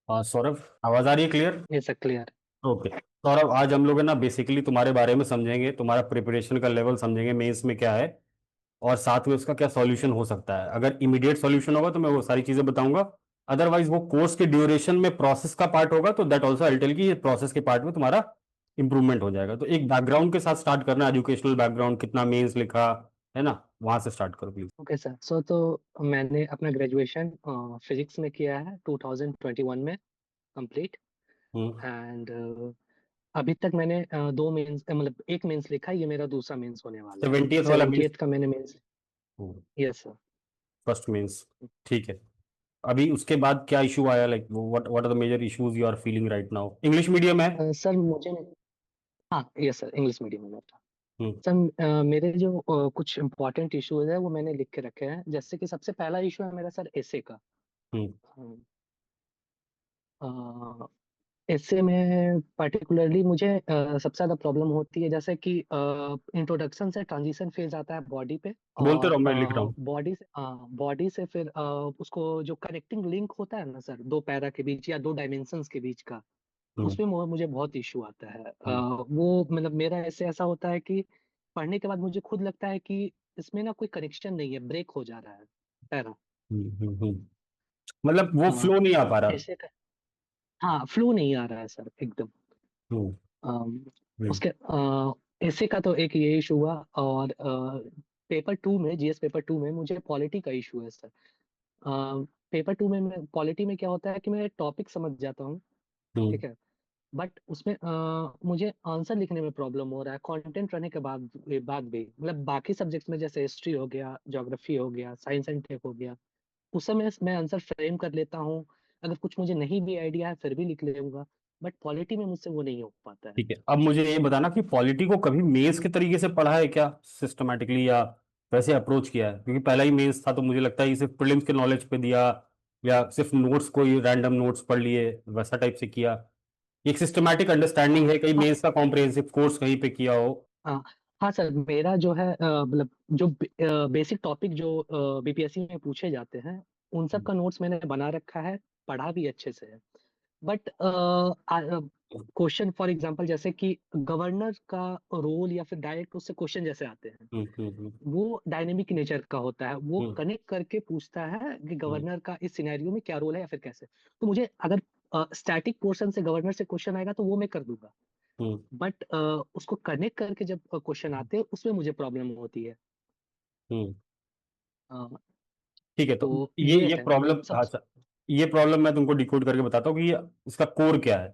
सौरभ, आवाज आ रही है क्लियर? ये सब क्लियर। ओके सौरभ, आज हम लोग है ना बेसिकली तुम्हारे बारे में समझेंगे, तुम्हारा प्रिपरेशन का लेवल समझेंगे, मेंस में क्या है और साथ में उसका क्या सॉल्यूशन हो सकता है। अगर इमीडिएट सॉल्यूशन होगा तो मैं वो सारी चीजें बताऊंगा। अदरवाइज वो कोर्स के ड्यूरेशन में प्रोसेस का पार्ट होगा तो दैट ऑल्सो आई टेल कि ये प्रोसेस के पार्ट में तुम्हारा इंप्रूवमेंट हो जाएगा। तो एक बैकग्राउंड के साथ स्टार्ट करना, एजुकेशनल बैकग्राउंड, कितना मेंस लिखा है ना, वहां से स्टार्ट करो प्लीज। ओके सर, तो मैंने अपना ग्रेजुएशन फिजिक्स में किया है 2021 में कंप्लीट। हम्म। एंड अभी तक मैंने दो मेंस मतलब एक मेंस लिखा है, ये मेरा दूसरा मेंस होने वाला है। 70th वाला मीन्स? 70th का मैंने mains. Yes sir. First means. ठीक है। अभी उसके बाद क्या इशू आया, like what what are the major issues you are feeling right now? English medium है? सर मुझे हाँ यस सर, इंग्लिश मीडियम में मेरा। हम्म। सर मेरे जो कुछ इंपॉर्टेंट इश्यूज है वो मैंने लिख के रखे हैं। जैसे कि सबसे पहला इशू है मेरा सर एसे का। हम्म। इससे में पर्टिकुलरली मुझे सबसे ज्यादा प्रॉब्लम होती है, जैसे कि इंट्रोडक्शन से ट्रांजिशन फेज आता है बॉडी पे। बोलते और रहो, मैं लिख रहा हूँ। बॉडी से फिर उसको जो कनेक्टिंग लिंक होता है ना सर, दो पैरा के बीच या दो डायमेंशंस के बीच का, हम्म। उसमें मुझे बहुत इश्यू आता है। हम्म। वो मतलब मेरा ऐसे ऐसा होता है कि पढ़ने के बाद मुझे खुद लगता है कि इसमें ना कोई कनेक्शन नहीं है, ब्रेक हो जा रहा है पैरा। मतलब वो अ, फ्लो नहीं आ पा रहा। ऐसे का हाँ, फ्लो नहीं आ रहा है सर एकदम। हम्म। अम, हम्म। उसके ऐसे का तो एक ये इशू हुआ। और पेपर टू में, जीएस पेपर टू में मुझे पॉलिटी का इशू है सर। पेपर टू में मैं पॉलिटी में क्या होता है कि मैं टॉपिक समझ जाता हूँ, हम्म। ठीक है, बट उसमें मुझे आंसर लिखने में प्रॉब्लम हो रहा है कंटेंट रहने के बाद भी। मतलब बाकी सब्जेक्ट्स में जैसे हिस्ट्री हो गया, ज्योग्राफी हो गया, साइंस एंड टेक हो गया, उस समय मैं आंसर फ्रेम कर लेता हूँ। अगर कुछ मुझे नहीं भी आइडिया है फिर भी लिख लूंगा। बट पॉलिटी में मुझसे वो नहीं हो पाता है। ठीक है, अब मुझे ये बताना कि पॉलिटी को कभी मेंस के तरीके से पढ़ा है क्या, सिस्टमैटिकली, या वैसे अप्रोच किया है? क्योंकि पहला ही मेंस था तो मुझे लगता है ये सिर्फ प्रीलिम्स के नॉलेज पे दिया, या सिर्फ नोट्स को ही रैंडम नोट्स पढ़ लिए वैसा टाइप से किया। एक सिस्टमैटिक अंडरस्टैंडिंग है कहीं हाँ मेंस का कॉम्प्रिहेंसिव कोर्स कहीं पे किया हो? हाँ हाँ सर, मेरा जो है मतलब जो बेसिक टॉपिक जो बीपीएससी में पूछे जाते हैं उन सब का नोट्स मैंने बना रखा है, पढ़ा भी अच्छे से है। बट क्वेश्चन फॉर एग्जांपल जैसे कि गवर्नर का रोल या फिर डायरेक्ट उससे क्वेश्चन जैसे आते हैं, हम्म। हम्म। वो डायनेमिक नेचर का होता है। वो हम्म। कनेक्ट करके पूछता है कि हम्म। गवर्नर का इस सिनेरियो में क्या रोल है या फिर कैसे। तो मुझे अगर स्टैटिक पोर्शन से गवर्नर से क्वेश्चन आएगा तो वो मैं कर दूंगा। हम्म। बट उसको कनेक्ट करके जब क्वेश्चन हम्म। आते हैं उसमें मुझे प्रॉब्लम होती है। हम्म। अ, ठीक है, तो तो ये ये ये है प्रॉब्लम, सब। अच्छा, ये प्रॉब्लम मैं तुमको डिकोड करके बताता हूँ कि इसका कोर क्या है।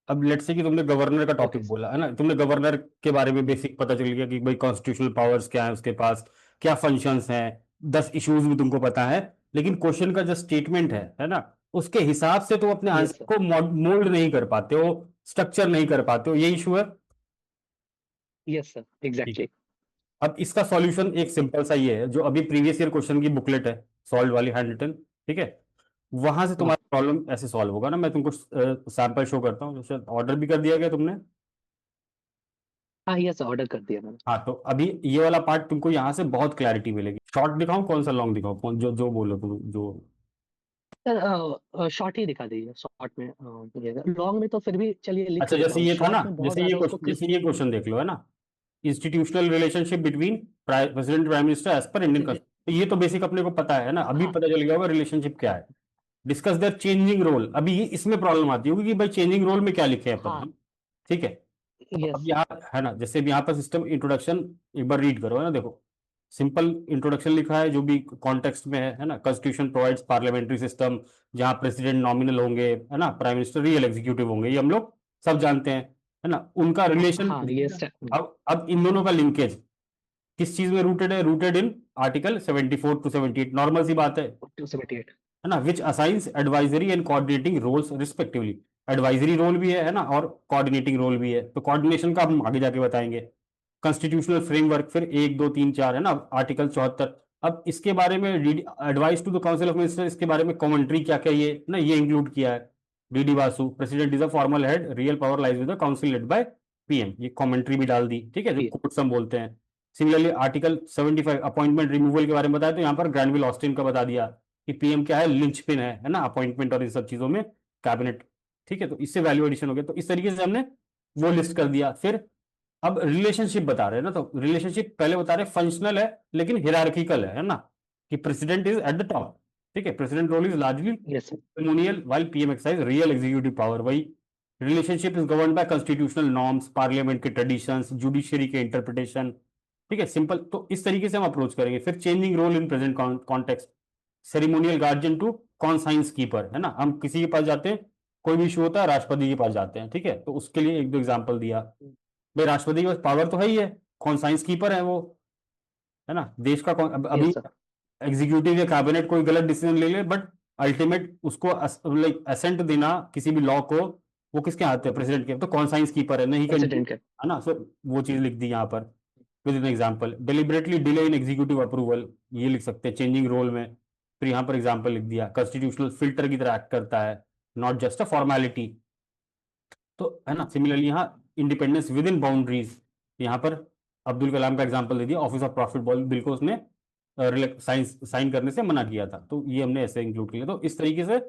अब लेट्स से कि तुमने गवर्नर का ओके टॉपिक सर। बोला है ना, तुमने गवर्नर के बारे में बेसिक पता चल गया कि भाई कॉन्स्टिट्यूशनल पावर्स क्या है उसके पास, क्या फंक्शंस हैं, 10 इश्यूज भी तुमको पता है। लेकिन क्वेश्चन का जो स्टेटमेंट है ना, उसके हिसाब से तुम अपने यस आंसर सर। को मोल्ड नहीं कर पाते हो, स्ट्रक्चर नहीं कर पाते हो, ये इशू है। यस सर, ठीक है। एग्जैक्टली। अब इसका सॉल्यूशन एक सिंपल सा ये है, जो अभी प्रीवियस ईयर क्वेश्चन की बुकलेट है, सॉल्व वाली, हैंड रिटन, ठीक है, वहां से हाँ तुम्हारा प्रॉब्लम ऐसे सॉल्व होगा ना। मैं तुमको सैंपल शो करता हूँ, जैसे ऑर्डर भी कर दिया गया तुमने। हाँ, यस ऑर्डर कर दिया मैंने। हाँ, तो अभी ये वाला पार्ट तुमको यहाँ से बहुत क्लैरिटी मिलेगी। शॉर्ट दिखाऊं कौन सा, लॉन्ग दिखाऊं, कौन जो जो बोलो तुम जो। सर शॉर्ट ही दिखा दीजिए, शॉर्ट में लॉन्ग में तो फिर भी चलिए लिख अच्छा, लेता जैसे हूँ, ये था ना, शॉर्ट में बहुत जैसे ये ज्यादा उसको क्वेश्चन, जैसे ये क्वेश्चन देख लो है ना, institutional relationship between president prime minister as per Indian जी। कॉन्स्टिट्यूशन, तो ये तो बेसिक अपने को पता है ना, अभी हाँ पता चल गया होगा रिलेशनशिप क्या है। डिस्कस देयर चेंजिंग रोल, अभी इसमें प्रॉब्लम आती होगी कि भाई चेंजिंग रोल में क्या लिखे हैं अपन हाँ। हम। ठीक है। तो यस अब सर। यहाँ है ना, जैसे भी यहाँ पर सिस्टम इंट्रोडक्शन एक बार रीड करो है ना, देखो सिंपल इंट्रोडक्शन लिखा है जो भी कॉन्टेक्स्ट में है ना। कॉन्स्टिट्यूशन प्रोवाइड्स पार्लियामेंट्री सिस्टम जहाँ प्रेसिडेंट नॉमिनल होंगे है ना, प्राइम मिनिस्टर रियल एग्जीक्यूटिव होंगे, ये हम लोग सब जानते हैं है ना, उनका हाँ रिलेशन। हाँ यस। अब इन दोनों का लिंकेज किस चीज में रूटेड है? Rooted in article 74 to 78, normal सी बात $278। है ना, which assigns advisory and coordinating roles respectively. Advisory role भी है ना, और कोऑर्डिनेटिंग रोल भी है, तो कोऑर्डिनेशन का हम आगे जाके बताएंगे। कॉन्स्टिट्यूशनल फ्रेमवर्क फिर 1 2 3 4 है ना, आर्टिकल 74। अब इसके बारे में advice to the council of minister, इसके बारे में कमेंट्री क्या क्या ये ना, ये इंक्लूड किया है। DD Vasu, president is a formal head, real power lies with the council led by PM, ये कमेंट्री भी डाल दी, ठीक है, जो कोर्ट्स हम बोलते हैं। सिमिलरली आर्टिकल 75 अपॉइंटमेंट रिमूवल के बारे में बताया, तो यहाँ पर ग्रैनविल ऑस्टिन का बता दिया कि पीएम क्या है, लिंचपिन है ना, अपॉइंटमेंट और इन सब चीजों में। कैबिनेट, ठीक है, तो इससे वैल्यू एडिशन हो गया। तो इस तरीके से हमने वो लिस्ट कर दिया। फिर अब रिलेशनशिप बता रहे हैं ना, तो रिलेशनशिप पहले बता रहे फंक्शनल है लेकिन हिरार्किकल है ना, कि president is at the top, ठीक है, president role is largely yes sir. ceremonial while PM exercise real executive power। वही relationship is govern by constitutional norms, parliament के ट्रेडिशंस, जुडिशरी के इंटरप्रिटेशन, ठीक है, सिंपल। तो इस तरीके से हम अप्रोच करेंगे। फिर changing role in present context, ceremonial guardian to conscience keeper, है ना, हम किसी के पास जाते हैं, कोई भी इशू होता है राष्ट्रपति के पास जाते हैं, ठीक है, तो उसके लिए एक दो एग्जाम्पल दिया। भाई राष्ट्रपति के पास पावर तो है ही है, कॉन्साइंस कीपर है वो, है ना, देश का अभी यस सर। एग्जीक्यूटिव या कैबिनेट कोई गलत डिसीजन ले ले, बट अल्टीमेट उसको लाइक असेंट देना किसी भी लॉ को, वो किसके हाथ है, प्रेसिडेंट के। तो कौन साइंस कीपर है, नहीं कैन, प्रेसिडेंट के। है ना, सो वो चीज लिख दी यहाँ पर। With an example, deliberately delay in executive approval, ये लिख सकते हैं चेंजिंग रोल में। फिर यहाँ पर एग्जाम्पल लिख दिया, कॉन्स्टिट्यूशनल फिल्टर की तरह एक्ट करता है, नॉट जस्ट अ फॉर्मेलिटी। तो है ना, सिमिलरली यहाँ इंडिपेंडेंस विद इन बाउंड्रीज, यहाँ पर अब्दुल कलाम का एग्जांपल दे दिया, office of profit ball bill को उसने साइन साइन करने से मना किया था, तो ये हमने ऐसे इंक्लूड किया। तो इस तरीके से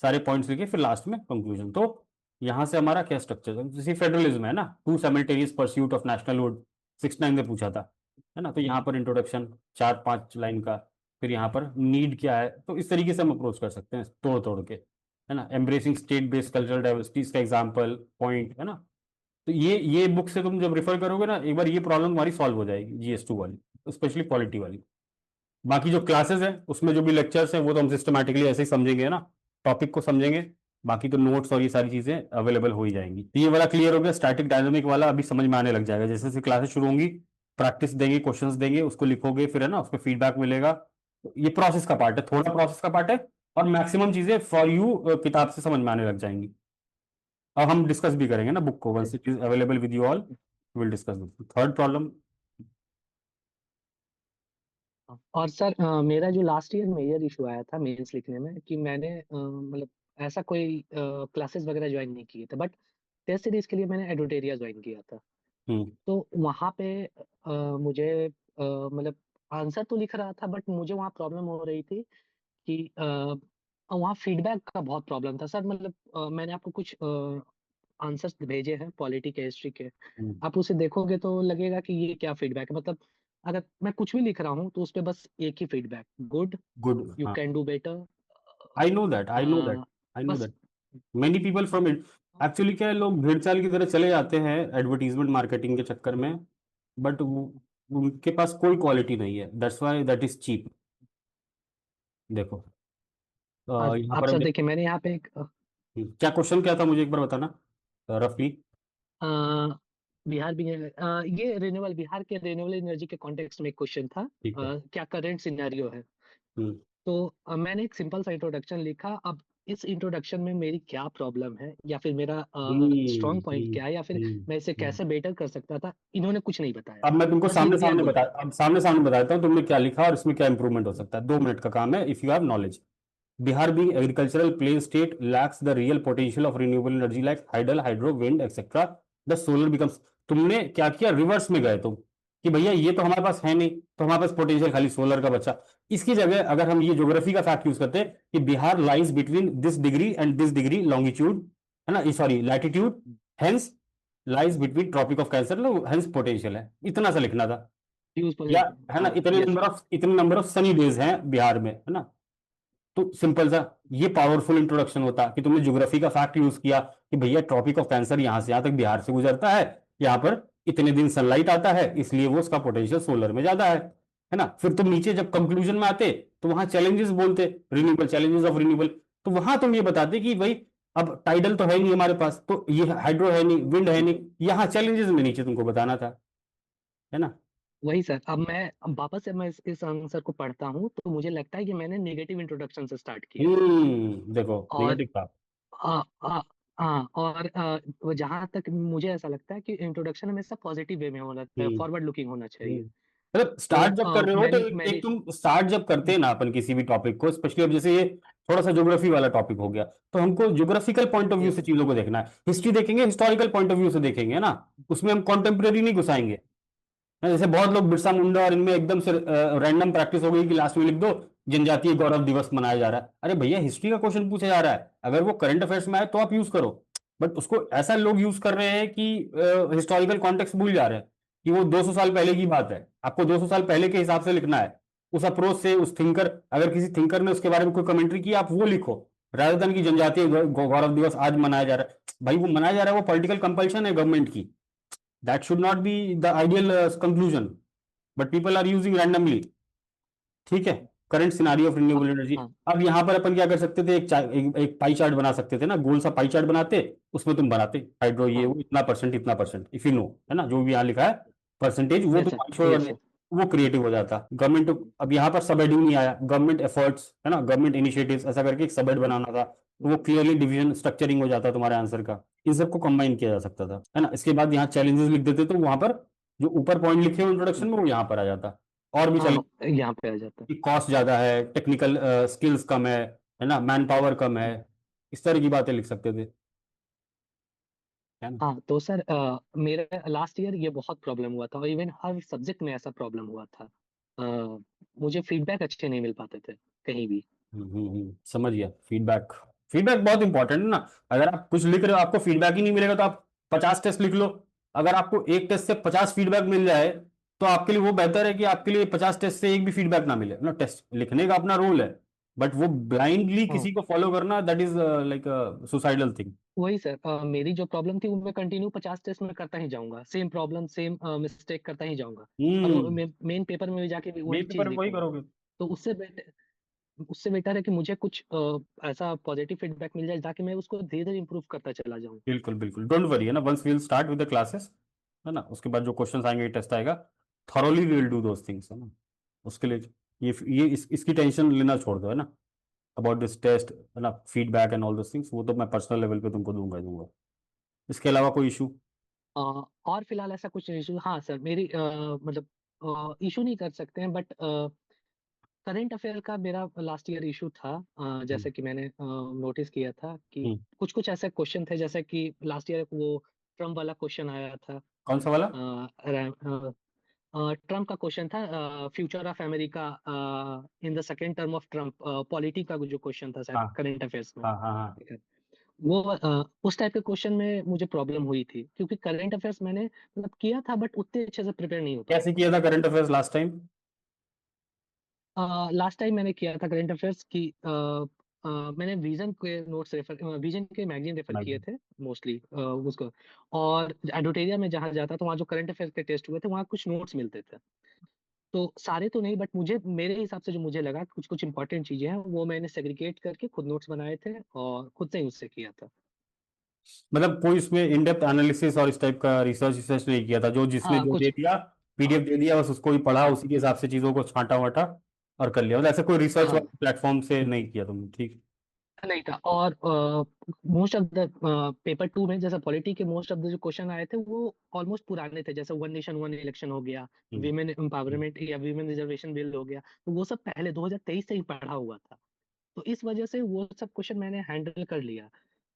सारे पॉइंट्स लिखे, फिर लास्ट में कंक्लूजन। तो यहाँ से हमारा क्या स्ट्रक्चर है, जैसे फेडरलिज्म है ना, टू साइमल्टेनियस परस्यूट ऑफ नेशनलहुड, 6 9 में पूछा था, है ना, तो यहाँ पर इंट्रोडक्शन 4 5 लाइन का, फिर यहाँ पर नीड क्या है, तो इस तरीके से हम अप्रोच कर सकते हैं तोड़ तोड़ के, है ना, embracing state based cultural diversities का एग्जाम्पल पॉइंट, है ना। तो ये बुक से तुम जब रेफर करोगे ना, एक बार ये प्रॉब्लम तुम्हारी सॉल्व हो जाएगी GS2 वाली, स्पेशली पॉलिटी वाली। बाकी जो क्लासेस है उसमें जो भी लेक्चर्स हैं वो तो हम सिस्टमेटिकली ऐसे ही समझेंगे ना, टॉपिक को समझेंगे, बाकी तो नोट्स और ये सारी चीजें अवेलेबल हो ही जाएंगी। तो ये वाला क्लियर हो गया, स्टैटिक डायनामिक वाला अभी समझ में आने लग जाएगा, जैसे जैसे क्लासेस शुरू होंगी, प्रैक्टिस देंगे, क्वेश्चंस देंगे, उसको लिखोगे, फिर है ना, उसको फीडबैक मिलेगा। तो ये प्रोसेस का पार्ट है, थोड़ा प्रोसेस का पार्ट है, और मैक्सिमम चीजें फॉर यू किताब से समझ में आने लग जाएंगी। अब हम डिस्कस भी करेंगे ना बुक को, once it is available with you all, will discuss this third problem. और सर मेरा जो लास्ट ईयर मेजर इशू आया था मेंस लिखने में कि मैंने मतलब ऐसा कोई क्लासेस वगैरह ज्वाइन नहीं किए थे, बट टेस्ट सीरीज के लिए मैंने एडोटेरिया ज्वाइन किया था। हम्म तो वहाँ पे मुझे मतलब आंसर तो लिख रहा था, बट मुझे वहाँ प्रॉब्लम हो रही थी कि वहाँ फीडबैक का बहुत प्रॉब्लम था सर। मतलब मैंने आपको कुछ आंसर्स भेजे हैं पॉलिटी के, हिस्ट्री के, हम्म आप उसे देखोगे तो लगेगा कि ये क्या फीडबैक है। मतलब अगर मैं कुछ भी लिख रहा हूँ तो उस पे बस एक ही फीडबैक, गुड, गुड, यू हाँ, can do better, I know that, I know that, I know बस। That, many people from it. Actually क्या है, लोग भेड़ चाल की तरह चले जाते हैं एडवर्टीजमेंट मार्केटिंग के चक्कर में, बट उनके पास कोई क्वालिटी नहीं है, that's why that is cheap. देखो यहाँ आप पर सर हम देखिए, मैंने यहाँ पे एक क्या क्वेश्चन क्या था, मुझे एक बार बताना रफली। अ, बिहार भी ये रिन्यूएबल, बिहार के रिन्यूएबल एनर्जी के कॉन्टेक्स्ट में एक क्वेश्चन था। ठीक है। क्या करंट सिनेरियो है। हम्म तो मैंने एक सिंपल सा इंट्रोडक्शन लिखा। अब इस इंट्रोडक्शन में मेरी क्या प्रॉब्लम है, या फिर मेरा हम्म स्ट्रॉन्ग पॉइंट हम्म क्या है, या फिर मैं इसे हम्म। कैसे बेटर कर सकता था, इन्होंने कुछ नहीं बताया। अब मैं तुमको बस लिख सामने दिया सामने गुड। बता, अब सामने सामने बताता हूँ तुमने क्या लिखा और इसमें क्या इंप्रूवमेंट हो सकता है, 2 मिनट का काम है, if you have knowledge. Bihar being agricultural plain state lacks the real potential of renewable energy like tidal, hydro, wind, etc. The solar becomes, तुमने क्या किया, रिवर्स में गए तुम, कि भैया ये तो हमारे पास है नहीं, तो हमारे पास पोटेंशियल खाली सोलर का बचा। इसकी जगह अगर हम ये ज्योग्राफी का फैक्ट यूज करते हैं कि Bihar lies between this degree and this degree longitude, है ना, sorry latitude, hence lies between tropic of cancer, hence potential है, इतना सा लिखना था। यूज या है ना, हाँ यस सर। इतने नंबर ऑफ सनी डेज हैं बिहार में, है ना। तो सिंपल सा ये पावरफुल इंट्रोडक्शन होता कि तुमने ज्योग्राफी का फैक्ट यूज किया कि भैया ट्रॉपिक ऑफ कैंसर यहां से यहां तक बिहार से गुजरता है, यहाँ पर इतने दिन सनलाइट आता है, इसलिए वो उसका पोटेंशियल सोलर में ज्यादा है ना। फिर तुम नीचे जब कंक्लूजन में आते तो वहां चैलेंजेस बोलते, रिन्यूएबल, चैलेंजेस ऑफ रिन्यूएबल, तो वहां तुम ये बताते कि भाई अब टाइडल तो है नहीं हमारे पास, तो ये हाइड्रो है नहीं, विंड है नहीं, यहाँ चैलेंजेस में नीचे तुमको बताना था, है ना। वही सर। अब वापस से मैं इस आंसर को पढ़ता हूँ तो मुझे लगता है कि मैंने नेगेटिव इंट्रोडक्शन से स्टार्ट किया है। देखो और नेगेटिव था। आ, आ, हाँ, और वो जहाँ तक मुझे ऐसा लगता है कि इंट्रोडक्शन हमेशा पॉजिटिव वे में होना चाहिए, हम्म फॉरवर्ड लुकिंग होना हम्म। चाहिए। मतलब तो स्टार्ट जब कर रहे हो तो मैंने एक मैंने तुम स्टार्ट जब करते हैं ना अपन किसी भी टॉपिक को, स्पेशली अब जैसे ये थोड़ा सा ज्योग्राफी वाला टॉपिक हो गया, तो हमको geographical point of view yes से सर। चीजों को देखना है, हिस्ट्री देखेंगे हिस्टोरिकल पॉइंट ऑफ व्यू से देखेंगे, है ना, उसमें हम कॉन्टेम्प्रेरी नहीं घुसाएंगे, जैसे बहुत लोग बिरसा मुंडा और इनमें एकदम से रैंडम प्रैक्टिस हो गई कि लास्ट में लिख दो जनजातीय गौरव दिवस मनाया जा रहा है। अरे भैया हिस्ट्री का क्वेश्चन पूछा जा रहा है, अगर वो करंट अफेयर्स में आए तो आप यूज करो। बट उसको ऐसा लोग यूज कर रहे हैं कि हिस्टोरिकल कॉन्टेक्स्ट भूल जा रहे हैं कि वो 200 साल पहले की बात है, आपको 200 साल पहले के हिसाब से लिखना है, उस अप्रोच से, उस थिंकर, अगर किसी थिंकर ने उसके बारे में कोई कमेंट्री की आप वो लिखो, रादर देन की जनजातीय गौरव दिवस आज मनाया जा रहा है। भाई वो मनाया जा रहा है, वो पॉलिटिकल कंपल्शन है गवर्नमेंट की, that should not be the ideal conclusion, but people are using randomly. ठीक है, करंट सिनारियो ऑफ हाँ रिन्यूएबल एनर्जी। हाँ। अब यहाँ पर अपन क्या कर सकते थे, एक पाई चार्ट बना सकते थे ना, गोल सा पाई चार्ट बनाते, उसमें तुम बनाते हाइड्रो ये हाँ। वो इतना परसेंट इफ यू नो, है ना, जो भी यहाँ लिखा है परसेंटेज वो यस तुम सर। आई छोड़ यस दे, सर। वो क्रिएटिव हो जाता गवर्नमेंट। अब यहाँ पर सब हेडिंग नहीं आया, गवर्नमेंट एफर्ट्स, है ना, गवर्नमेंट इनिशिएटिव्स, ऐसा करके एक सब हेड बनाना था, तो वो क्लियरली डिवीजन स्ट्रक्चरिंग हो जाता तुम्हारे आंसर का। इन सबको कंबाइन किया जा सकता था, है ना। इसके बाद यहाँ चैलेंजेस लिख देते तो वहां पर जो ऊपर पॉइंट लिखे हो इंट्रोडक्शन में वो यहाँ पर आ जाता। और भी चैलेंज हाँ यहाँ पे आ जाता है। कि कॉस्ट ज्यादा है, टेक्निकल स्किल्स कम है ना, मैन पावर कम है, इस तरह की बातें लिख सकते थे, है ना। हाँ तो सर मेरे लास्ट ईयर ये बहुत प्रॉब्लम हुआ था, और इवन हर सब्जेक्ट में ऐसा प्रॉब्लम हुआ था। मुझे फीडबैक अच्छे नहीं मिल पाते थे कहीं भी। समझ गया। फीडबैक, फीडबैक बहुत इंपॉर्टेंट है ना। अगर आप कुछ लिख रहे हो आपको फीडबैक ही नहीं मिलेगा तो आप 50 टेस्ट लिख लो, अगर आपको एक टेस्ट से 50 फीडबैक मिल जाए तो आपके लिए वो बेहतर है कि आपके लिए 50 टेस्ट से एक भी फीडबैक ना मिले ना। टेस्ट लिखने का अपना रोल है, बट वो ब्लाइंडली हाँ किसी को फॉलो करना that is like suicidal thing. वही सर, मेरी जो प्रॉब्लम थी उनमें कंटिन्यू 50 टेस्ट में करता ही जाऊंगा, सेम प्रॉब्लम सेम मिस्टेक करता ही जाऊंगा। और वो हम्म। मेन पेपर में भी जाके भी वही मेन पेपर चीज में वही लिखूंगा। करोगे। तो उससे बेटर है कि मुझे कुछ ऐसा पॉजिटिव फीडबैक मिल जाए ताकि मैं उसको धीरे धीरे इंप्रूव करता चला जाऊं। बिल्कुल बिल्कुल, डोंट वरी, है ना, once we will start with the classes, है ना, उसके बाद जो क्वेश्चंस आएंगे, टेस्ट आएगा, thoroughly we will do those things, है ना। उसके लिए ये इसकी टेंशन लेना छोड़ दो, है ना, अबाउट दिस टेस्ट, है ना, feedback and all those things, वो तो मैं पर्सनल लेवल पे तुमको दूंगा ही दूंगा। इसके अलावा कोई इशू? और फिलहाल ऐसा कुछ इशू, हाँ सर, मेरी मतलब इशू नहीं कर सकते हैं, बट करंट अफेयर का मेरा लास्ट ईयर इशू था। हम्म। जैसे कि मैंने नोटिस किया था कि हम्म। कुछ कुछ ऐसे क्वेश्चन थे, जैसे कि लास्ट ईयर वो ट्रम्प वाला क्वेश्चन आया था। कौन सा वाला? ट्रम्प का क्वेश्चन था, future of America in the second term of Trump, polity का जो क्वेश्चन था शायद हाँ करंट अफेयर्स में। हाँ हाँ हाँ। ठीक है। वो उस टाइप के क्वेश्चन में मुझे प्रॉब्लम हुई थी, क्योंकि करंट अफेयर्स मैंने मतलब किया था, बट उतने अच्छे से प्रिपेयर नहीं हो पाया कैसे था। किया था current affairs last time? Last time मैंने किया था करंट अफेयर्स की, मैंने विजन के नोट्स रेफर, विजन के मैगजीन रेफर किए थे मोस्टली उसको। और एडोटेरिया में जहाँ जाता तो वहाँ जो करंट अफेयर्स के टेस्ट हुए थे वहाँ कुछ नोट्स मिलते थे। तो सारे तो नहीं, बट मुझे मेरे हिसाब से जो मुझे लगा कुछ कुछ इंपॉर्टेंट चीजें हैं वो मैंने सेग्रीगेट करके खुद नोट्स बनाए थे और खुद से ही उससे किया था। मतलब कोई इसमें इन डेप्थ एनालिसिस और इस टाइप का रिसर्च रिसर्च नहीं किया था, जो जिसने हाँ जो दे कुछ। दिया, पीडीएफ दे दिया, बस उसको ही पढ़ा, हाँ उसी के हिसाब से चीजों को छांटा वाटा और कर लिया, मतलब ऐसा कोई रिसर्च हाँ वाले प्लेटफॉर्म से नहीं किया तुमने, ठीक। नहीं था। और most of the paper two में जैसे पॉलिटी के मोस्ट ऑफ द जो क्वेश्चन आए थे वो ऑलमोस्ट पुराने थे, जैसे वन नेशन वन इलेक्शन हो गया, हम्म। विमेन हम्म। एम्पावरमेंट या विमेन रिजर्वेशन बिल हो गया, तो वो सब पहले 2023 से ही पढ़ा हुआ था। तो इस वजह से वो सब क्वेश्चन मैंने हैंडल कर लिया।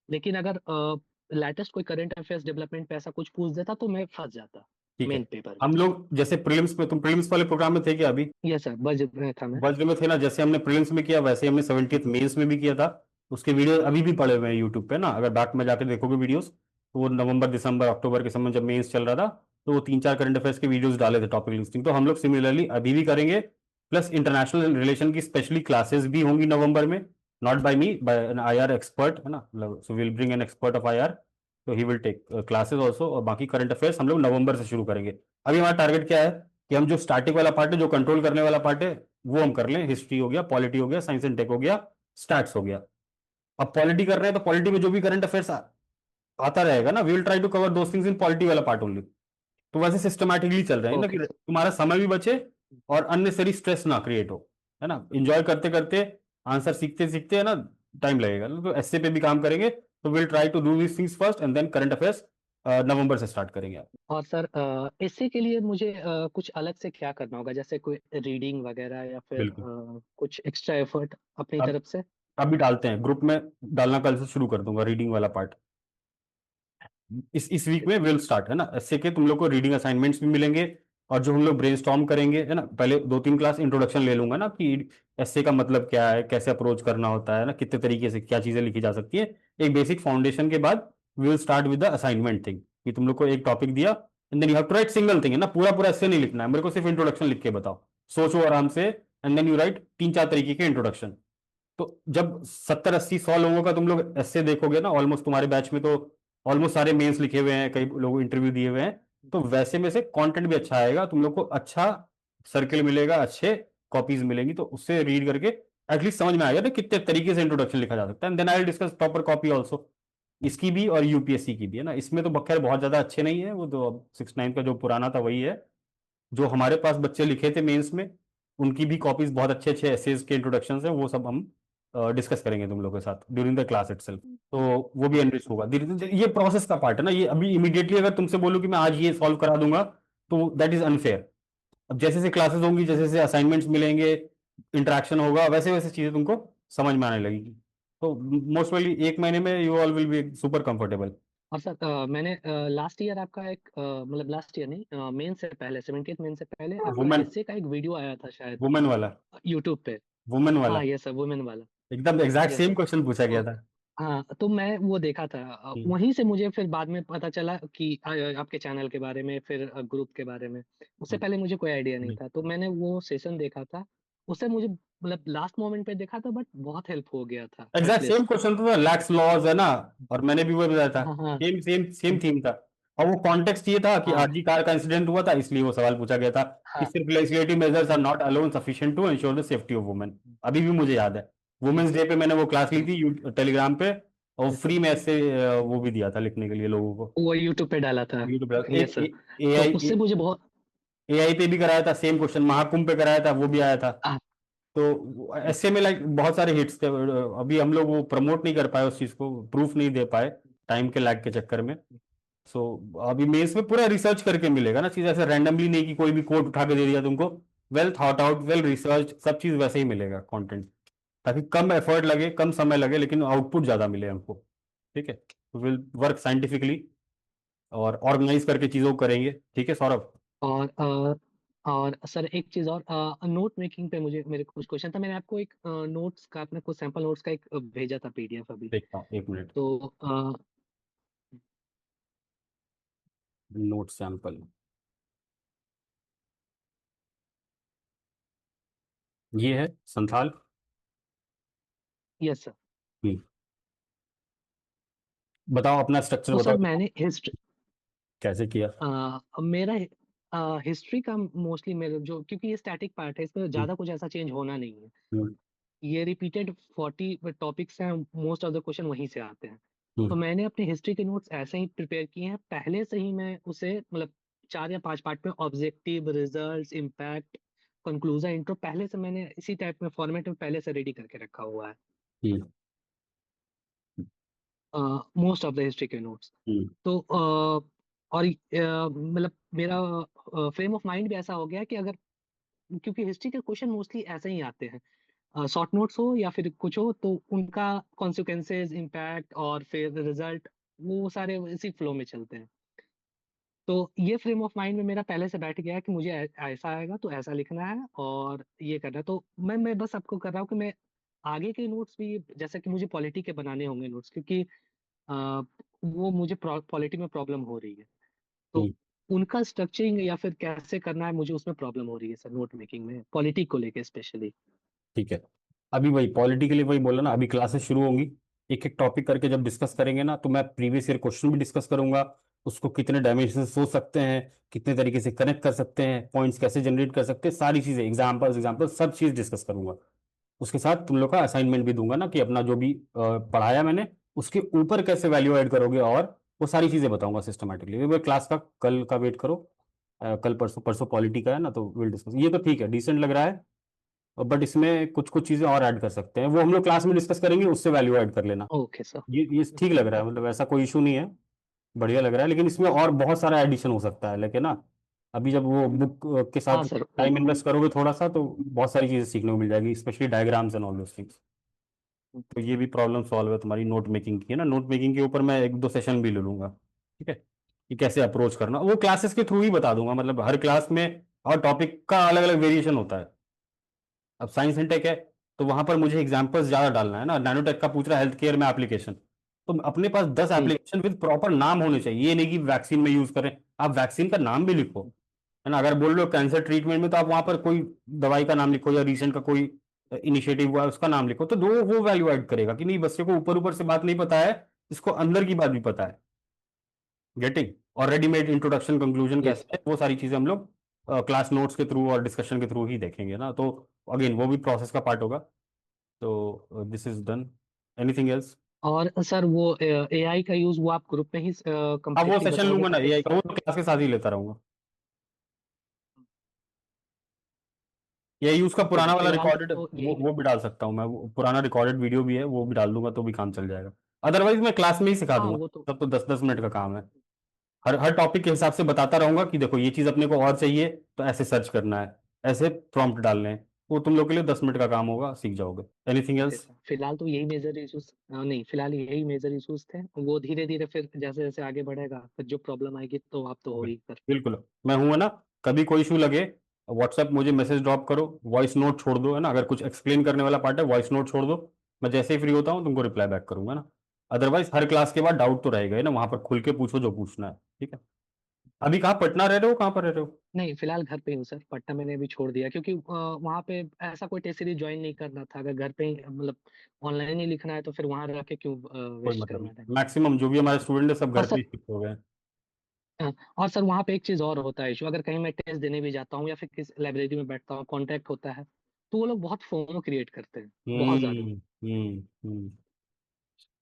लेकिन अगर लेटेस्ट कोई करंट अफेयर्स डेवलपमेंट पे ऐसा कुछ पूछ देता तो मैं फंस जाता ठीक है। मेन पेपर में। हम लोग जैसे प्रीलिम्स में, तुम प्रीलिम्स वाले प्रोग्राम में थे क्या अभी? यस सर, बजट में था मैं। वज्र में थे ना, जैसे हमने प्रीलिम्स में किया वैसे ही हमने 70th मेंस में भी किया था। उसके वीडियो अभी भी पड़े हुए हैं यूट्यूब पे ना, अगर बैक में जाके देखोगे वीडियोस, तो वो नवंबर दिसंबर अक्टूबर के समय जब मेंस चल रहा था, तो वो 3 4 करंट अफेयर्स के वीडियोस डाले थे टॉपिक लिस्टिंग, तो हम लोग सिमिलरली अभी भी करेंगे। प्लस इंटरनेशनल रिलेशन की स्पेशली क्लासेस भी होंगी नवंबर में, not by me, by an IR expert, है ना, so will bring an expert of IR, तो he will take classes also, और बाकी करंट अफेयर्स हम लोग नवंबर से शुरू करेंगे। अभी हमारा टारगेट क्या है कि हम जो स्टार्टिंग वाला पार्ट है, जो कंट्रोल करने वाला पार्ट है, वो हम कर लें, हिस्ट्री हो गया, पॉलिटी हो गया, साइंस एंड टेक हो गया, स्टैट्स हो गया। अब पॉलिटी कर रहे हैं तो पॉलिटी में जो भी करंट अफेयर्स आता रहेगा ना, we will try to cover those things in polity वाला पार्ट ओनली। तो वैसे सिस्टमैटिकली चल रहे हैं ना, कि ओके। तुम्हारा समय भी बचे और अननेसेसरी स्ट्रेस ना क्रिएट हो, है ना, इंजॉय करते करते, आंसर सीखते सीखते, है ना, टाइम लगेगा, तो ऐसे पे भी काम करेंगे। तो will try to do this things first and then current affairs नवंबर से स्टार्ट करेंगे आप। और सर इससे के लिए मुझे कुछ अलग से क्या करना होगा, जैसे कोई रीडिंग वगैरह या फिर बिल्कुल। कुछ एक्स्ट्रा एफर्ट अपनी अब तरफ से? अभी डालते हैं ग्रुप में, डालना कल से शुरू कर दूंगा रीडिंग वाला पार्ट। इस वीक में विल स्टार्ट, है ना, ऐसे के तुम लोग को रीडिंग असाइनमेंट्स भी मिलेंगे, और जो हम लोग ब्रेनस्टॉर्म करेंगे है ना, पहले 2-3 क्लास इंट्रोडक्शन ले लूंगा ना कि एस्से का मतलब क्या है, कैसे अप्रोच करना होता है ना, कितने तरीके से क्या चीजें लिखी जा सकती है। एक बेसिक फाउंडेशन के बाद we will start with the assignment thing, कि तुम लोग को एक टॉपिक दिया and then you have to write single thing, है ना, पूरा पूरा एस्से नहीं लिखना है, मेरे को सिर्फ इंट्रोडक्शन लिख के बताओ, सोचो आराम से, एंड देन यू राइट 3-4 तरीके के इंट्रोडक्शन। तो जब 70-80-100 लोगों का तुम लोग ऐसे देखोगे ना, ऑलमोस्ट तुम्हारे बैच में तो ऑलमोस्ट सारे मेंस लिखे हुए हैं, कई लोग इंटरव्यू दिए हुए हैं, तो वैसे में से कंटेंट भी अच्छा आएगा, तुम लोग को अच्छा सर्किल मिलेगा, अच्छे कॉपीज मिलेंगी, तो उससे रीड करके एटलीस्ट समझ में आएगा ना कितने तरीके से इंट्रोडक्शन लिखा जा सकता है, and then I will discuss proper copy also, इसकी भी और यूपीएससी की भी, है ना। इसमें तो खैर बहुत ज्यादा अच्छे नहीं है, वो तो अब 6-9 का जो पुराना था वही है, जो हमारे पास बच्चे लिखे थे मेंस में, उनकी भी कॉपीज बहुत अच्छे अच्छे एसेज के इंट्रोडक्शन है, वो सब हम डिस्कस करेंगे तुम लोगों के साथ ड्यूरिंग द क्लास इटसेल्फ। तो वो भी एनरिच होगा धीरे धीरे, ये प्रोसेस का पार्ट है ना, ये अभी इमीडिएटली अगर तुमसे बोलूं कि मैं आज ये सॉल्व करा दूंगा, तो दैट इज अनफेयर। अब जैसे जैसे क्लासेस होंगी, जैसे जैसे असाइनमेंट्स मिलेंगे, इंटरेक्शन होगा, वैसे वैसे चीजें तुमको समझ में आने लगेगी, तो मोस्ट वेली 1 महीने में you all will be super comfortable. और सर मैंने लास्ट ईयर आपका एक मतलब लास्ट ईयर नहीं, मेन से पहले 70th मेन से पहले आपका वुमेन, एसए का एक वीडियो आया था शायद वुमेन वाला, यूट्यूब पे। वुमेन वाला, हाँ यस सर, वुमेन वाला। एकदम exact yes same sir. Question पूछा गया था। हाँ तो मैं वो देखा था, हम्म, वहीं से मुझे फिर बाद में पता चला कि आपके चैनल के बारे में, फिर ग्रुप के बारे में। उससे हम्म, पहले मुझे कोई आइडिया नहीं हम्म। था, तो मैंने वो सेशन देखा था। उससे मुझे मतलब लास्ट मोमेंट पे देखा था, बट बहुत हेल्प हो गया था एग्जैक्ट सेम एटलीस्ट। क्वेश्चन तो था, लैक्स लॉज है ना, और मैंने भी वो बताया था, हाँ हाँ सेम सेम सेम थीम था। और वो कॉन्टेक्स्ट ये था कि हाँ आरजी कार का इंसिडेंट हुआ था, इसलिए वो सवाल पूछा गया था कि हाँ सिर्फ legislative measures are not alone sufficient to ensure the safety of women. अभी भी मुझे याद है, वुमेन्स डे पे मैंने वो क्लास ली थी टेलीग्राम पे, और यस सर। फ्री में ऐसे वो भी दिया था लिखने के लिए लोगों को, वो यूट्यूब पे डाला था। यूट्यूब पे। यस एक सर। ए तो आई उससे मुझे बहुत एआई पे भी कराया था सेम क्वेश्चन, महाकुंभ पे कराया था, वो भी आया था। आ, तो ऐसे में लाइक बहुत सारे हिट्स थे, अभी हम लोग वो प्रमोट नहीं कर पाए, उस चीज को प्रूफ नहीं दे पाए टाइम के लैग के चक्कर में। सो अभी मेंस में पूरा रिसर्च करके मिलेगा ना चीज, ऐसे रैंडमली नहीं कि कोई भी कोड उठा के दे दिया तुमको, well thought out, well research, सब चीज वैसे ही मिलेगा कंटेंट, ताकि कम एफर्ट लगे, कम समय लगे, लेकिन आउटपुट ज्यादा मिले हमको। ठीक है, विल वर्क साइंटिफिकली और ऑर्गेनाइज करके चीजों को करेंगे, ठीक है सौरभ। और और सर एक चीज और, नोट मेकिंग पे मुझे मेरे कुछ क्वेश्चन था। मैंने आपको एक नोट्स का, अपने कुछ सैंपल नोट्स का एक भेजा था पीडीएफ अभी। देखता हूँ 1 मिनट, तो नोट सैंपल, ये है संथाल। Yes sir. हम्म, बताओ अपना स्ट्रक्चर तो बताओ, सर मैंने हिस्ट्री, कैसे किया। मेरा हिस्ट्री का मोस्टली मेरे जो, क्योंकि ये स्टैटिक पार्ट है, इसमें हम्म, ज़्यादा कुछ ऐसा चेंज होना नहीं है। हम्म, ये रिपीटेड 40 टॉपिक्स हैं, मोस्ट ऑफ द क्वेश्चन वहीं से आते हैं। तो हम्म, मैंने अपने हिस्ट्री के नोट्स ऐसे ही प्रिपेयर किए हैं, पहले से ही मैं उसे मतलब 4 या 5 पार्ट में, objective, results, impact, conclusion, intro, पहले से मैंने इसी टाइप में फॉर्मेट में पहले से रेडी करके रखा हुआ है, हम्म, मोस्ट ऑफ द हिस्ट्री के नोट्स। हम्म, तो और मतलब मेरा फ्रेम ऑफ माइंड भी ऐसा हो गया है कि अगर, क्योंकि हिस्ट्री के क्वेश्चन मोस्टली ऐसे ही आते हैं, शॉर्ट नोट्स हो या फिर कुछ हो, तो उनका कॉन्सिक्वेंसेज, इम्पैक्ट और फिर रिजल्ट, वो सारे इसी फ्लो में चलते हैं। तो ये फ्रेम ऑफ माइंड में मेरा पहले से बैठ गया है कि मुझे ऐसा आएगा तो ऐसा लिखना है और ये करना है। तो मैं बस आपको कर रहा हूँ कि मैं आगे के नोट्स भी, जैसे कि मुझे पॉलिटी के बनाने होंगे नोट्स, क्योंकि अ, वो मुझे पॉलिटी में प्रॉब्लम हो रही है। तो हम्म, उनका स्ट्रक्चरिंग या फिर कैसे करना है, मुझे उसमें प्रॉब्लम हो रही है सर, नोट मेकिंग में पॉलिटी को लेके स्पेशली। ठीक है। अभी वही पॉलिटिकली वही बोला ना, अभी क्लासेस शुरू होंगी, एक एक टॉपिक करके जब डिस्कस करेंगे ना, तो मैं प्रीवियस ईयर क्वेश्चन भी डिस्कस करूंगा, उसको कितने डायमेंशन से सोच सकते हैं, कितने तरीके से कनेक्ट कर सकते हैं, पॉइंट्स कैसे जनरेट कर सकते हैं, सारी चीजें, एग्जाम्पल्स एग्जाम्पल सब चीज डिस्कस करूंगा। उसके साथ तुम लोग का असाइनमेंट भी दूंगा ना, कि अपना जो भी पढ़ाया मैंने उसके ऊपर कैसे वैल्यू ऐड करोगे, और वो सारी चीजें बताऊंगा सिस्टमेटिकली। वो क्लास का कल का वेट करो, कल परसों, परसों पॉलिटी का है ना, तो विल डिस्कस, ये तो ठीक है, डिसेंट लग रहा है, बट इसमें कुछ कुछ चीजें और ऐड कर सकते हैं, वो हम लोग क्लास में डिस्कस करेंगे, उससे वैल्यू ऐड कर लेना। Okay sir. ये ठीक लग रहा है, मतलब ऐसा कोई इशू नहीं है, बढ़िया लग रहा है, लेकिन इसमें और बहुत सारा एडिशन हो सकता है, लेकिन ना अभी जब वो बुक के हाँ साथ सर। टाइम इन्वेस्ट करोगे थोड़ा सा, तो बहुत सारी चीजें सीखने को मिल जाएगी, specially diagrams and all those things. तो ये भी प्रॉब्लम सॉल्व है तुम्हारी नोट मेकिंग की, है ना, नोट मेकिंग के ऊपर मैं 1-2 सेशन भी ले लूंगा, ठीक है। कि कैसे अप्रोच करना, वो क्लासेस के थ्रू ही बता दूंगा, मतलब हर क्लास में और टॉपिक का अलग अलग वेरिएशन होता है। अब साइंस एंड टेक है तो वहां पर मुझे एग्जांपल्स ज्यादा डालना है ना, नैनो टेक का पूछ रहा है हेल्थ केयर में एप्लीकेशन, तो अपने पास 10 हम्म। एप्लीकेशन विद प्रॉपर नाम होने चाहिए, ये नहीं कि वैक्सीन में यूज करें, आप वैक्सीन का नाम भी लिखो, है ना। अगर बोल रहे हो कैंसर ट्रीटमेंट में तो आप वहां पर कोई दवाई का नाम लिखो, या रिसेंट का कोई इनिशिएटिव हुआ है उसका नाम लिखो, तो दो वो वैल्यू ऐड करेगा कि नहीं बच्चे को ऊपर ऊपर से बात नहीं पता है, इसको अंदर की बात भी पता है। गेटिंग। और रेडीमेड इंट्रोडक्शन कंक्लूजन यस। कैसे है, वो सारी चीजें हम लोग क्लास नोट्स के थ्रू और डिस्कशन के थ्रू ही देखेंगे ना, तो अगेन वो भी प्रोसेस का पार्ट होगा। तो this is done. Anything else? और सर वो एआई का यूज वो आप ग्रुप में ही हाँ वो कंप्लीटली सेशन बताओगे लूंगा ना ताकि एआई का, वो तो क्लास के साथ ही लेता रहूंगा। एआई उसका ओके पुराना वाला फिलहाल रिकॉर्डेड, तो वो यही। वो भी डाल सकता हूँ मैं, वो पुराना रिकॉर्डेड वीडियो भी है, वो भी डाल दूंगा तो भी काम चल जाएगा। अदरवाइज मैं क्लास में ही सिखा हाँ दूंगा, वो तो। सब तो 10-10 मिनट का काम है। हर हर टॉपिक के हिसाब से बताता रहूंगा कि देखो ये चीज अपने को और चाहिए तो ऐसे सर्च करना है, ऐसे प्रॉम्प्ट डालने हैं, वो तुम लोग के लिए 10 मिनट का काम होगा, सीख जाओगे। Anything okay else? सर फिलहाल तो यही मेजर इश्यूज, नहीं फिलहाल यही मेजर इश्यूज थे, वो धीरे धीरे फिर जैसे जैसे आगे बढ़ेगा फिर जो प्रॉब्लम आएगी तो आप तो हो ही सर। बिल्कुल, मैं हूं है ना, कभी कोई इशू लगे व्हाट्सएप मुझे मैसेज ड्रॉप करो, वॉइस नोट छोड़ दो, है ना, अगर कुछ एक्सप्लेन करने वाला पार्ट है वॉइस नोट छोड़ दो, मैं जैसे ही फ्री होता हूँ तुमको रिप्लाई बैक करूंगा ना। अदरवाइज हर क्लास के बाद डाउट तो रहेगा ही ना, वहां पर खुल के पूछो जो पूछना है, ठीक है। अभी कहाँ, पटना रह रहे हो, कहाँ पर रह रहे हो? नहीं फिलहाल घर पे ही हूँ सर, पटना मैंने अभी छोड़ दिया क्योंकि वहाँ पे ऐसा कोई टेस्ट सीरीज ज्वाइन नहीं करना था, अगर घर पे ही मतलब ऑनलाइन ही लिखना है तो फिर वहाँ रह के क्यों कोई वेस्ट मतलब नहीं, करना टाइम। मैक्सिमम जो भी हमारे स्टूडेंट है सब और घर पे ही सर शिफ्ट हो गए हैं। और सर वहाँ पे एक चीज़ और होता है इशू, अगर कहीं मैं टेस्ट देने भी जाता हूँ या फिर किस लाइब्रेरी में बैठता हूँ कॉन्टैक्ट होता है, तो वो लोग बहुत फोमो क्रिएट करते हैं, बहुत ज्यादा। हम्म।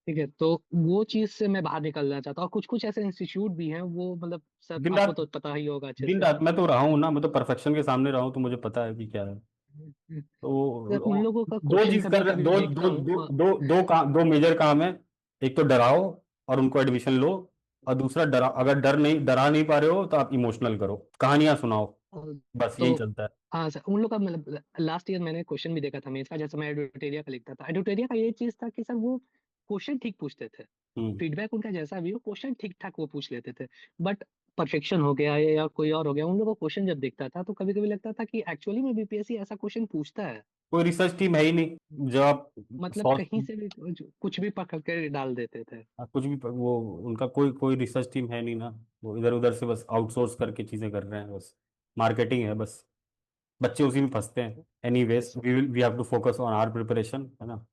ठीक है तो वो चीज से मैं बाहर निकलना चाहता हूँ, और कुछ कुछ ऐसे इंस्टीट्यूट भी हैं वो मतलब सर दिन आपको रात, तो पता ही होगा अच्छे दिन से। रात मैं तो रहा हूँ ना, मैं तो परफेक्शन के सामने रहा हूँ, तो मुझे पता है कि क्या है। सर उन तो लोगों का दो क्वेश्चन चीज का कर मैं रहे, कभी दो देखता दो हूँ दो दो दो काम, दो मेजर काम है। एक तो डराओ और उनको एडमिशन लो, और दूसरा डरा, अगर डरा नहीं पा रहे हो तो आप इमोशनल करो, कहानियां सुनाओ, बस यही तो चलता है। हाँ सर उन लोग का मतलब लास्ट ईयर मैंने क्वेश्चन भी देखा था मेंस का, जैसे मैं एडुटेरिया का लिखता था, एडुटेरिया का ये चीज था कि सर वो क्वेश्चन ठीक पूछते थे, हम्म। फीडबैक उनका जैसा भी हो क्वेश्चन ठीक ठाक वो पूछ लेते थे। बट परफेक्शन हो गया या कोई और हो गया, उन लोगों को क्वेश्चन जब देखता था तो कभी कभी लगता था कि एक्चुअली में बीपीएससी ऐसा क्वेश्चन पूछता है। कोई रिसर्च टीम है ही नहीं जो आप मतलब कहीं सॉल्व, से भी कुछ भी पकड़ के डाल देते थे। कुछ भी वो, उनका कोई कोई रिसर्च टीम है नहीं ना, वो इधर उधर से बस आउटसोर्स करके चीजें कर रहे हैं, बस मार्केटिंग है बस, बच्चे उसी में फंसते हैं। Okay anyways sir. We have to focus on our preparation, है ना।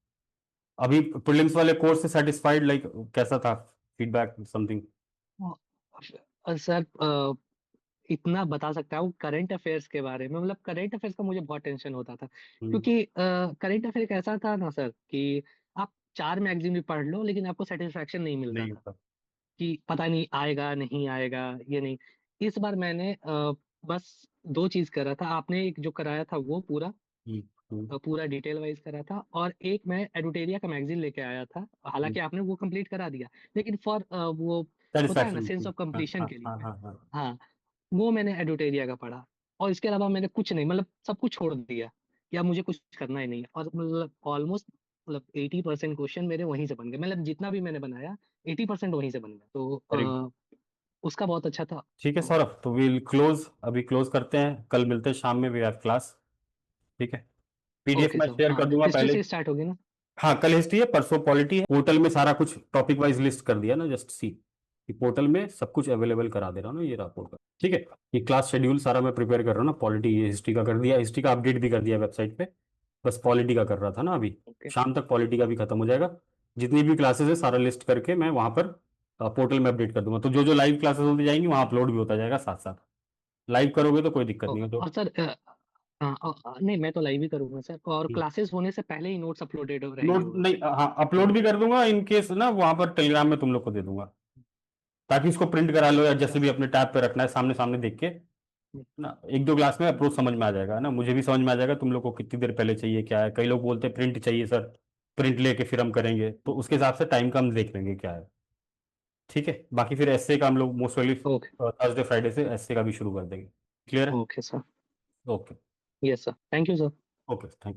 अभी प्रीलिम्स वाले कोर्स से सेटिस्फाइड, लाइक कैसा था फीडबैक समथिंग? सर इतना बता सकता हूँ करंट अफेयर्स के बारे में, मतलब करंट अफेयर्स का मुझे बहुत टेंशन होता था हम्म। क्योंकि करंट अफेयर एक ऐसा था ना सर कि आप चार मैगजीन भी पढ़ लो लेकिन आपको सेटिस्फेक्शन नहीं मिलता नहीं था होता। कि पता नहीं आएगा नहीं आएगा ये नहीं। इस बार मैंने बस दो चीज करा था, आपने एक जो कराया था वो पूरा हम्म। हम्म। पूरा डिटेल वाइज करा था, और एक मैं एडुटेरिया का मैगजीन लेके आया था, हालांकि आपने वो कंप्लीट करा दिया लेकिन फॉर वो होता है ना सेटिस्फैक्शन सेंस थी। ऑफ हाँ कंप्लीशन हाँ के लिए। हाँ हाँ हाँ। हाँ वो मैंने एडुटेरिया का पढ़ा, और इसके अलावा मैंने कुछ नहीं, मतलब सब कुछ छोड़ दिया कि अब मुझे कुछ करना ही नहीं है, और मतलब ऑलमोस्ट मतलब 80% क्वेश्चन मेरे वहीं से बन गए, मतलब जितना भी मैंने बनाया 80% वहीं से बन गया, तो वेरी, उसका बहुत अच्छा था। ठीक है तो सौरभ, तो विल क्लोज, अभी क्लोज करते हैं, कल मिलते हैं शाम में, वी हैव क्लास, ठीक है। पीडीएफ ओके मैं सर, शेयर हाँ कर दूंगा हिस्ट्री पहले। से स्टार्ट होगी ना। हाँ कल हिस्ट्री है, परसों पॉलिटी है, पोर्टल में सारा कुछ टॉपिक वाइज लिस्ट कर दिया ना, जस्ट सी कि पोर्टल में सब कुछ अवेलेबल करा दे रहा हूँ ना, ये रहा पोर्टल, ठीक है। ये क्लास शेड्यूल सारा मैं प्रिपेयर कर रहा हूँ ना, पॉलिटी ये हिस्ट्री का कर दिया, हिस्ट्री का अपडेट भी कर दिया वेबसाइट पे, बस पॉलिटी का कर रहा था ना अभी, ओके शाम तक पॉलिटी का भी खत्म हो जाएगा। जितनी भी क्लासेस है सारा लिस्ट करके मैं वहाँ पर पोर्टल में अपडेट कर दूंगा, तो जो जो लाइव क्लासेस होती जाएंगी वहाँ अपलोड भी होता जाएगा साथ साथ, लाइव करोगे तो कोई दिक्कत नहीं है तो। और सर नहीं मैं तो लाइव ही करूंगा सर, और हम्म। क्लासेस होने से पहले ही नोट्स अपलोडेड हो रहेंगे नोट वहाँ नहीं, पे। हाँ अपलोड भी कर दूंगा इन केस ना, वहां पर टेलीग्राम में तुम लोग को दे दूंगा, ताकि इसको प्रिंट करा लो या जैसे भी अपने टैब पे रखना है, सामने सामने देख के ना, एक दो क्लास में अप्रोच समझ में आ जाएगा ना, मुझे भी समझ में आ जाएगा तुम लोग को कितनी देर पहले चाहिए क्या है, कई लोग बोलते हैं प्रिंट चाहिए सर, प्रिंट लेके फिर हम करेंगे, तो उसके हिसाब से टाइम का हम देख लेंगे क्या है, ठीक है। बाकी फिर एसए का हम लोग मोस्ट वेली ओके। थर्सडे फ्राइडे से एसए का भी शुरू कर देंगे। क्लियर है? Okay sir. Okay. Yes sir, thank you sir. Okay thank